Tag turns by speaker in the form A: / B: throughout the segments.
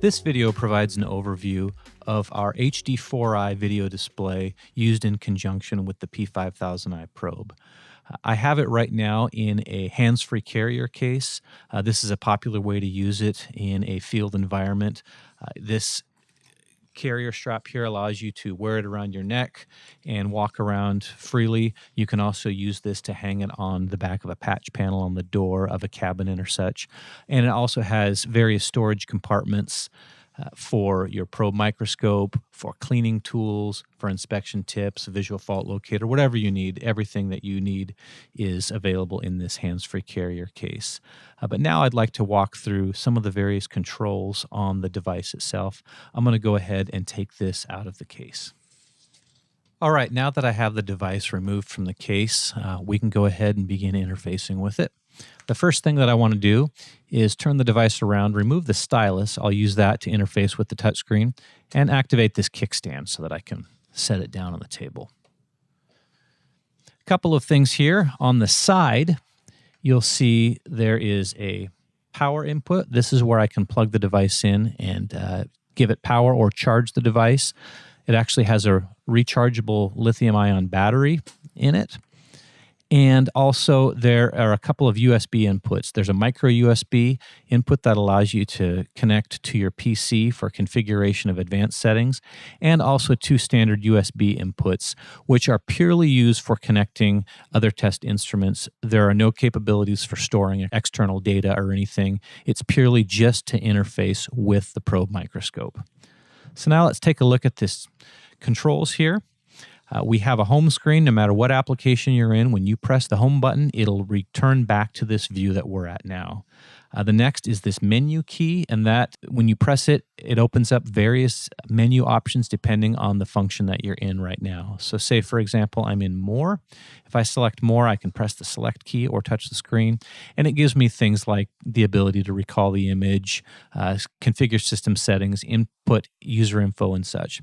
A: This video provides an overview of our HD4i video display used in conjunction with the P5000i probe. I have it right now in a hands-free carrier case. This is a popular way to use it in a field environment. This carrier strap here allows you to wear it around your neck and walk around freely. You can also use this to hang it on the back of a patch panel on the door of a cabinet or such. And it also has various storage compartments for your probe microscope, for cleaning tools, for inspection tips, visual fault locator, whatever you need. Everything that you need is available in this hands-free carrier case. But now I'd like to walk through some of the various controls on the device itself. I'm going to go ahead and take this out of the case. All right, now that I have the device removed from the case, we can go ahead and begin interfacing with it. The first thing that I want to do is turn the device around, remove the stylus. I'll use that to interface with the touchscreen, and activate this kickstand so that I can set it down on the table. A couple of things here. On the side, you'll see there is a power input. This is where I can plug the device in and give it power or charge the device. It actually has a rechargeable lithium-ion battery in it. And also there are a couple of USB inputs. There's a micro USB input that allows you to connect to your PC for configuration of advanced settings, and also two standard USB inputs, which are purely used for connecting other test instruments. There are no capabilities for storing external data or anything. It's purely just to interface with the probe microscope. So now let's take a look at this controls here. We have a home screen. No matter what application you're in, when you press the home button, it'll return back to this view that we're at now. The next is this menu key, and that when you press it, it opens up various menu options depending on the function that you're in right now. So say, for example, I'm in More. If I select More, I can press the Select key or touch the screen, and it gives me things like the ability to recall the image, configure system settings, input user info, and such.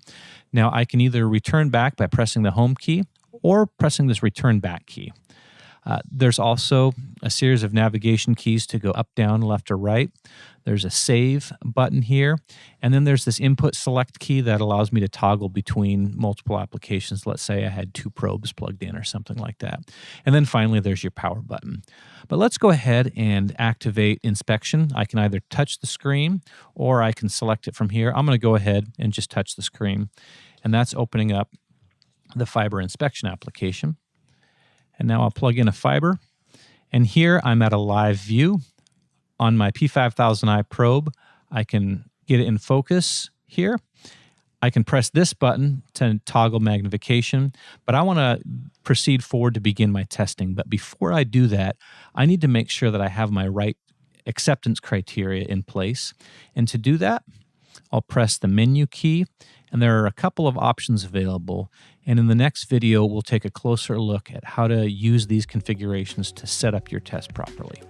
A: Now, I can either return back by pressing the Home key or pressing this Return Back key. There's also a series of navigation keys to go up, down, left, or right. There's a Save button here. And then there's this Input Select key that allows me to toggle between multiple applications. Let's say I had two probes plugged in or something like that. And then finally, there's your Power button. But let's go ahead and activate inspection. I can either touch the screen or I can select it from here. I'm going to go ahead and just touch the screen. And that's opening up the fiber inspection application. And now I'll plug in a fiber. And here I'm at a live view on my P5000i probe. I can get it in focus here. I can press this button to toggle magnification, but I want to proceed forward to begin my testing. But before I do that, I need to make sure that I have my right acceptance criteria in place. And to do that, I'll press the menu key, and there are a couple of options available. And in the next video, we'll take a closer look at how to use these configurations to set up your test properly.